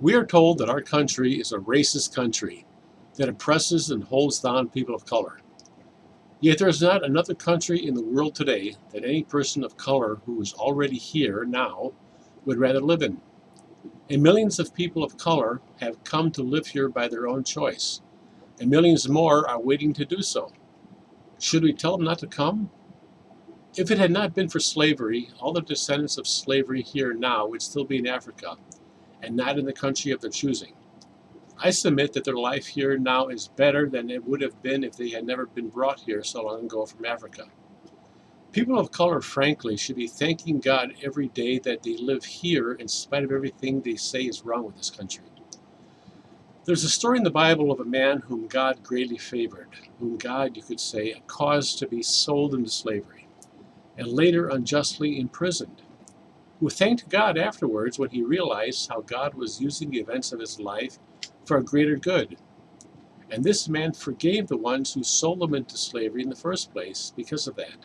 We are told that our country is a racist country that oppresses and holds down people of color. Yet there is not another country in the world today that any person of color who is already here now would rather live in. And millions of people of color have come to live here by their own choice, and millions more are waiting to do so. Should we tell them not to come? If it had not been for slavery, all the descendants of slavery here now would still be in Africa and not in the country of their choosing. I submit that their life here now is better than it would have been if they had never been brought here so long ago from Africa. People of color, frankly, should be thanking God every day that they live here in spite of everything they say is wrong with this country. There's a story in the Bible of a man whom God greatly favored, whom God, you could say, caused to be sold into slavery, and later unjustly imprisoned, who thanked God afterwards when he realized how God was using the events of his life for a greater good. And this man forgave the ones who sold him into slavery in the first place because of that.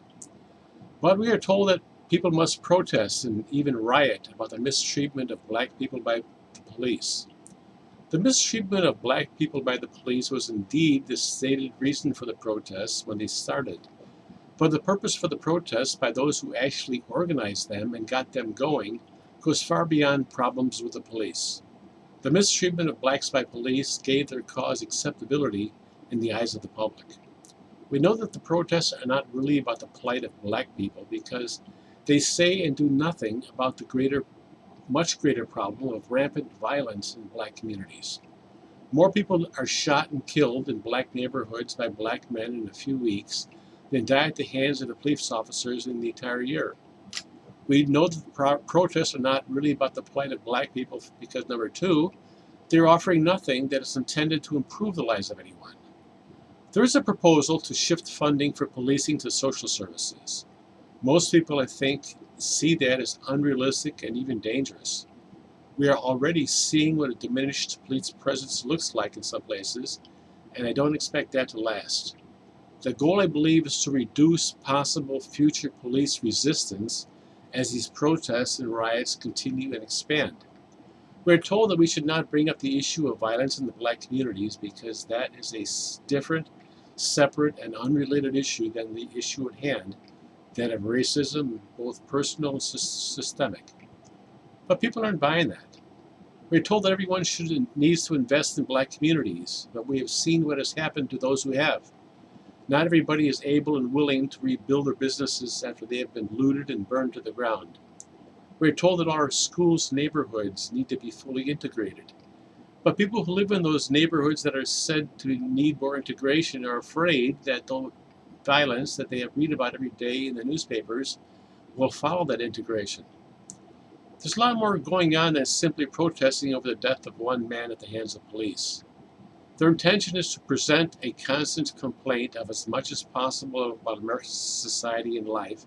But we are told that people must protest and even riot about the mistreatment of black people by the police. The mistreatment of black people by the police was indeed the stated reason for the protests when they started. But the purpose for the protests by those who actually organized them and got them going goes far beyond problems with the police. The mistreatment of blacks by police gave their cause acceptability in the eyes of the public. We know that the protests are not really about the plight of black people because they say and do nothing about the much greater problem of rampant violence in black communities. More people are shot and killed in black neighborhoods by black men in a few weeks than die at the hands of the police officers in the entire year. We know that the protests are not really about the plight of black people because, number two, they're offering nothing that is intended to improve the lives of anyone. There is a proposal to shift funding for policing to social services. Most people, I think, see that as unrealistic and even dangerous. We are already seeing what a diminished police presence looks like in some places, and I don't expect that to last. The goal, I believe, is to reduce possible future police resistance as these protests and riots continue and expand. We're told that we should not bring up the issue of violence in the black communities because that is a different, separate, and unrelated issue than the issue at hand, that of racism, both personal and systemic. But people aren't buying that. We're told that everyone needs to invest in black communities, but we have seen what has happened to those who have. Not everybody is able and willing to rebuild their businesses after they have been looted and burned to the ground. We're told that our schools' neighborhoods need to be fully integrated. But people who live in those neighborhoods that are said to need more integration are afraid that the violence that they read about every day in the newspapers will follow that integration. There's a lot more going on than simply protesting over the death of one man at the hands of police. Their intention is to present a constant complaint of as much as possible about American society and life,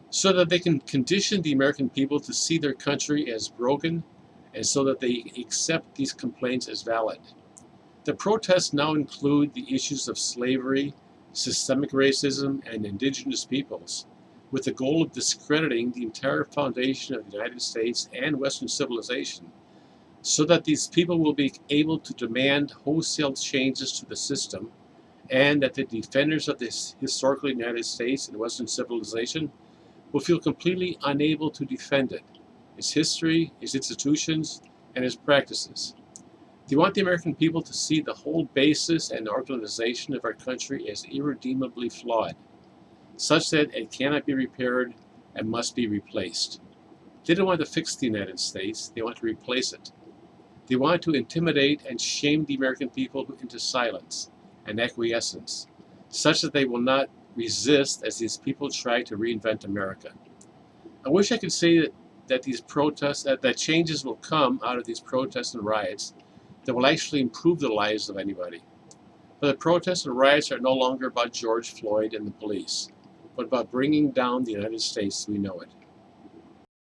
so that they can condition the American people to see their country as broken, and so that they accept these complaints as valid. The protests now include the issues of slavery, systemic racism, and indigenous peoples, with the goal of discrediting the entire foundation of the United States and Western civilization, so that these people will be able to demand wholesale changes to the system, and that the defenders of this historical United States and Western civilization will feel completely unable to defend it, its history, its institutions, and its practices. They want the American people to see the whole basis and organization of our country as irredeemably flawed, such that it cannot be repaired and must be replaced. They don't want to fix the United States, they want to replace it. They want to intimidate and shame the American people into silence and acquiescence, such that they will not resist as these people try to reinvent America. I wish I could say that these protests, that changes will come out of these protests and riots that will actually improve the lives of anybody. But the protests and riots are no longer about George Floyd and the police, but about bringing down the United States as we know it.